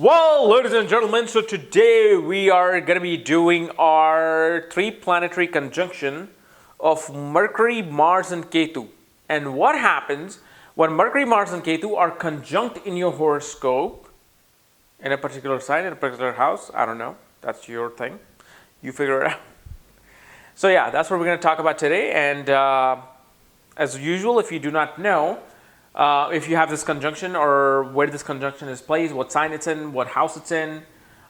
Well, ladies and gentlemen, so today we are going to be doing our 3 planetary conjunction of Mercury, Mars and Ketu. And what happens when Mercury, Mars and Ketu are conjunct in your horoscope in a particular sign, in a particular house? I don't know. That's your thing. You figure it out. So yeah, that's what we're going to talk about today. And as usual, if you do not know, if you have this conjunction or where this conjunction is placed, what sign it's in, what house it's in,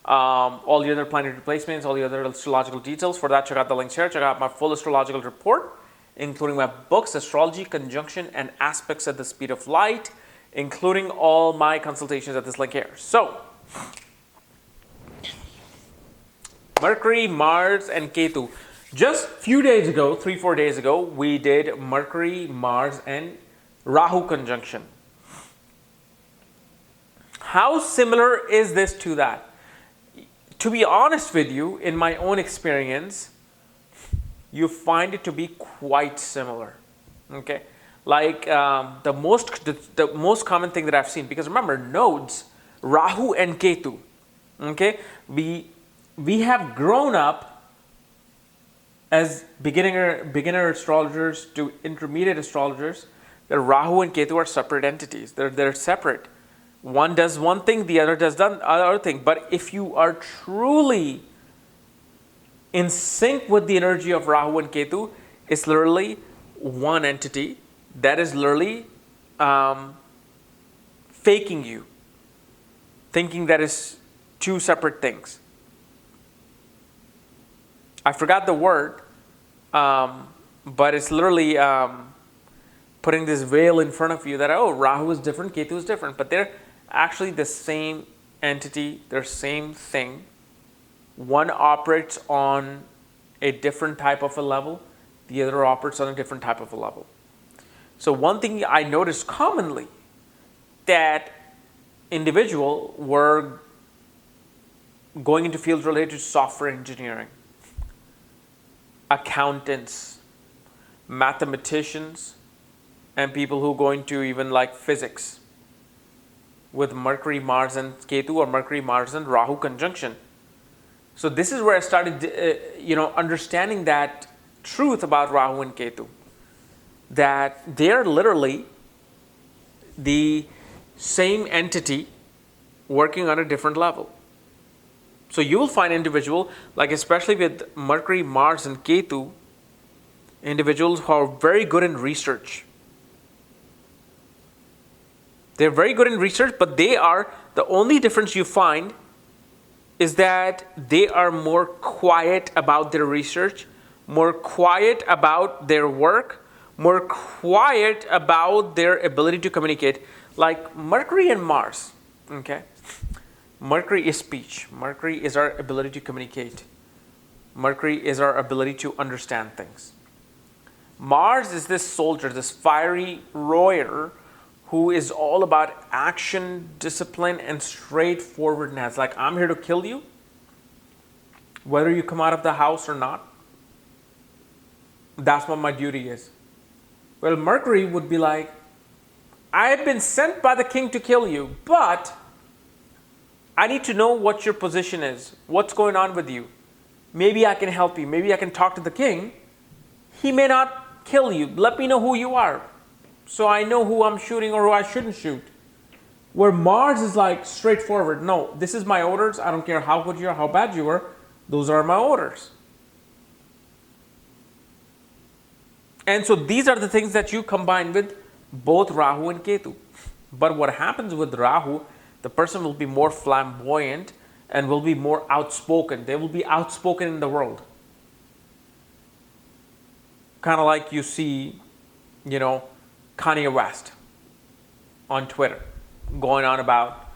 all the other planetary placements, all the other astrological details. For that, check out the links here. Check out my full astrological report, including my books, Astrology, Conjunction, and Aspects at the Speed of Light, including all my consultations at this link here. So, Mercury, Mars, and Ketu. Just a few days ago, 3-4 days ago, we did Mercury, Mars, and Rahu conjunction. How similar is this to that? To be honest with you, in my own experience, you find it to be quite similar. Okay, like the most common thing that I've seen, because remember, nodes Rahu and Ketu. Okay, we have grown up as beginner astrologers to intermediate astrologers. The Rahu and Ketu are separate entities. They're separate. One does one thing, the other does the other thing. But if you are truly in sync with the energy of Rahu and Ketu, it's literally one entity that is literally faking you, thinking that is two separate things. I forgot the word, but it's literally putting this veil in front of you that, oh, Rahu is different, Ketu is different, but they're actually the same entity, they're same thing. One operates on a different type of a level, the other operates on a different type of a level. So one thing I noticed commonly, that individuals were going into fields related to software engineering, accountants, mathematicians, and people who go into even like physics with Mercury, Mars and Ketu, or Mercury, Mars and Rahu conjunction. So this is where I started understanding that truth about Rahu and Ketu, that they're literally the same entity working on a different level. So you will find individual, like especially with Mercury, Mars and Ketu, individuals who are very good in research. They're very good in research, but the only difference you find is that they are more quiet about their research, more quiet about their work, more quiet about their ability to communicate. Like Mercury and Mars, okay? Mercury is speech. Mercury is our ability to communicate. Mercury is our ability to understand things. Mars is this soldier, this fiery warrior, who is all about action, discipline, and straightforwardness. Like, I'm here to kill you, whether you come out of the house or not. That's what my duty is. Well, Mercury would be like, I have been sent by the king to kill you, but I need to know what your position is, what's going on with you. Maybe I can help you. Maybe I can talk to the king. He may not kill you. Let me know who you are, so I know who I'm shooting or who I shouldn't shoot. Where Mars is like straightforward. No, this is my orders. I don't care how good you are, how bad you are. Those are my orders. And so these are the things that you combine with both Rahu and Ketu. But what happens with Rahu, the person will be more flamboyant and will be more outspoken. They will be outspoken in the world. Kind of like you see, Kanye West on Twitter going on about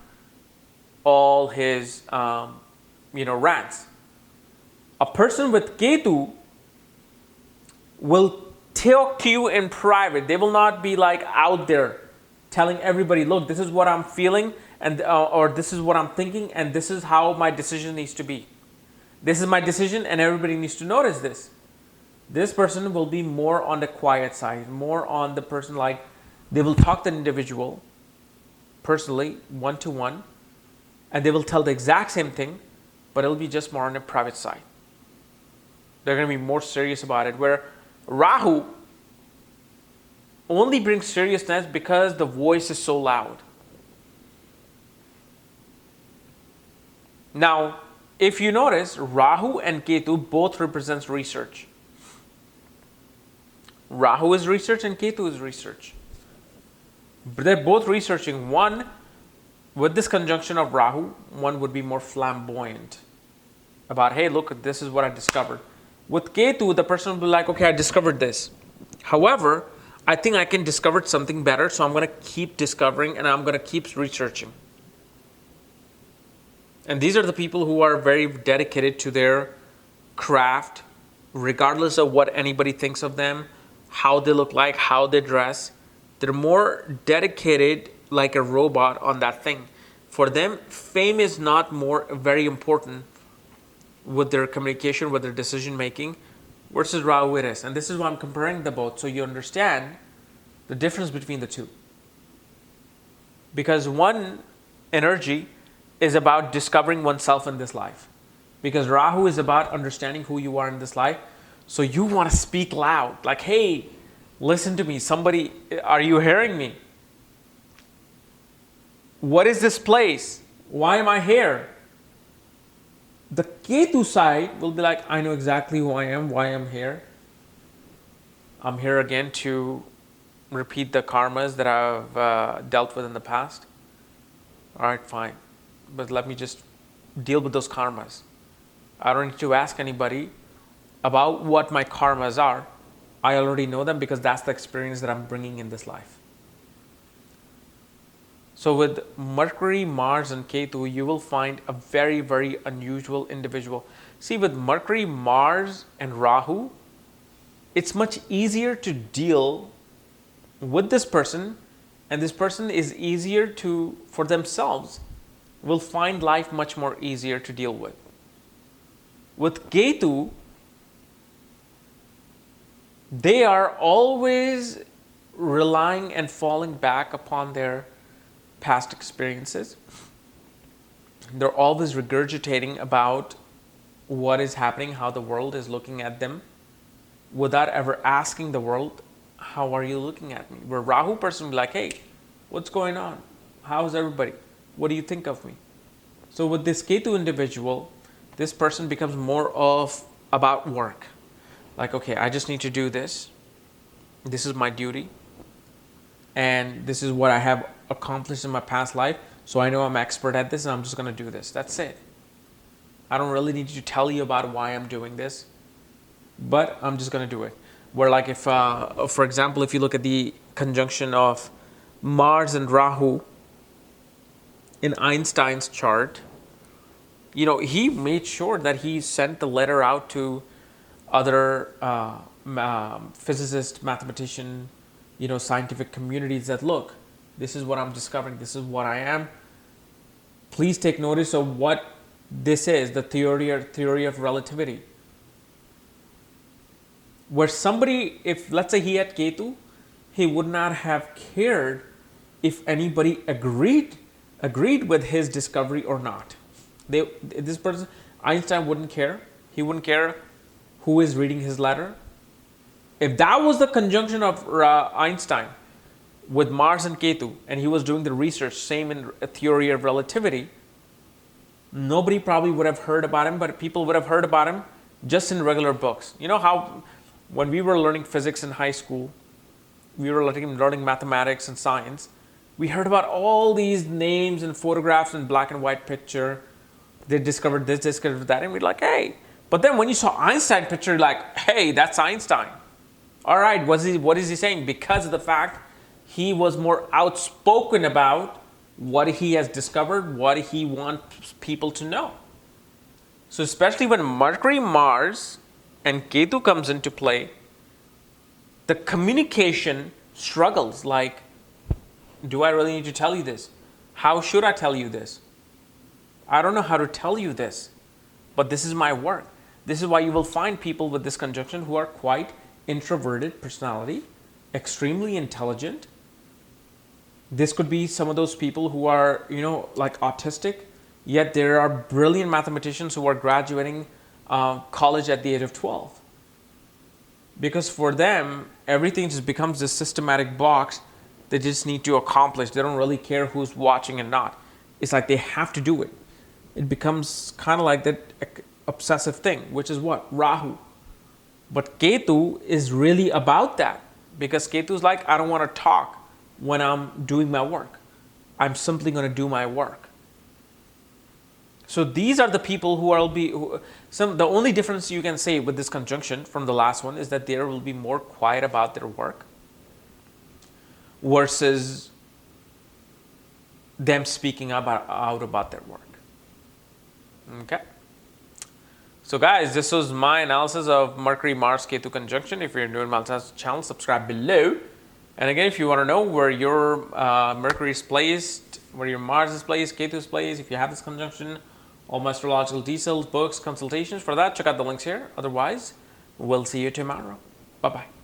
all his, rants. A person with Ketu will talk to you in private. They will not be like out there telling everybody, look, this is what I'm feeling, and or this is what I'm thinking, and this is how my decision needs to be. This is my decision, and everybody needs to notice this. This person will be more on the quiet side, more on the person like they will talk to the individual personally, one-to-one, and they will tell the exact same thing, but it'll be just more on a private side. They're going to be more serious about it, where Rahu only brings seriousness because the voice is so loud. Now, if you notice, Rahu and Ketu both represents research. Rahu is research and Ketu is research. But they're both researching. One, with this conjunction of Rahu, one would be more flamboyant about, hey, look, this is what I discovered. With Ketu, the person will be like, okay, I discovered this. However, I think I can discover something better, so I'm going to keep discovering and I'm going to keep researching. And these are the people who are very dedicated to their craft, regardless of what anybody thinks of them, how they look like, how they dress. They're more dedicated like a robot on that thing. For them, fame is not very important with their communication, with their decision making, versus Rahu it is. And this is why I'm comparing the both, so you understand the difference between the two. Because one energy is about discovering oneself in this life. Because Rahu is about understanding who you are in this life. So you want to speak loud, like, hey, listen to me, somebody, are you hearing me? What is this place? Why am I here? The Ketu side will be like, I know exactly who I am, why I'm here. I'm here again to repeat the karmas that I've dealt with in the past. All right, fine. But let me just deal with those karmas. I don't need to ask anybody about what my karmas are. I already know them because that's the experience that I'm bringing in this life. So with Mercury, Mars and Ketu, you will find a very, very unusual individual. See, with Mercury, Mars and Rahu, it's much easier to deal with this person, and this person is easier for themselves, will find life much more easier to deal with. With Ketu, they are always relying and falling back upon their past experiences. They're always regurgitating about what is happening, how the world is looking at them, without ever asking the world, how are you looking at me? Where Rahu person will be like, hey, what's going on? How's everybody? What do you think of me? So with this Ketu individual, this person becomes more of about work. Like, okay, I just need to do this. This is my duty. And this is what I have accomplished in my past life. So I know I'm expert at this and I'm just going to do this. That's it. I don't really need to tell you about why I'm doing this, but I'm just going to do it. Where like if, for example, if you look at the conjunction of Mars and Rahu in Einstein's chart, you know, he made sure that he sent the letter out to other physicists, mathematicians, you know, scientific communities that, look, this is what I'm discovering, this is what I am. Please take notice of what this is, the theory of relativity. Where somebody, if let's say he had Ketu, he would not have cared if anybody agreed with his discovery or not. This person, Einstein, wouldn't care. He wouldn't care who is reading his letter. If that was the conjunction of Einstein with Mars and Ketu, and he was doing the research, same in a theory of relativity, nobody probably would have heard about him, but people would have heard about him just in regular books. You know how when we were learning physics in high school, we were learning mathematics and science, we heard about all these names and photographs in black and white picture. They discovered this, discovered that, and we're like, hey. But then when you saw Einstein picture, you're like, hey, that's Einstein. All right, what is he saying? Because of the fact he was more outspoken about what he has discovered, what he wants people to know. So especially when Mercury, Mars, and Ketu comes into play, the communication struggles. Like, do I really need to tell you this? How should I tell you this? I don't know how to tell you this, but this is my work. This is why you will find people with this conjunction who are quite introverted personality, extremely intelligent. This could be some of those people who are, you know, like autistic, Yet there are brilliant mathematicians who are graduating college at the age of 12. Because for them, everything just becomes this systematic box they just need to accomplish. They don't really care who's watching and not. It's like they have to do it. It becomes kind of like that obsessive thing, which is what? Rahu. But Ketu is really about that, because Ketu is like, I don't want to talk when I'm doing my work. I'm simply going to do my work. So these are the people who will be, the only difference you can say with this conjunction from the last one is that they will be more quiet about their work versus them speaking out about their work. Okay. So guys, this was my analysis of Mercury, Mars, Ketu conjunction. If you're new in my channel, subscribe below. And again, if you want to know where your Mercury is placed, where your Mars is placed, Ketu is placed, if you have this conjunction, all my astrological details, books, consultations, for that, check out the links here. Otherwise, we'll see you tomorrow. Bye-bye.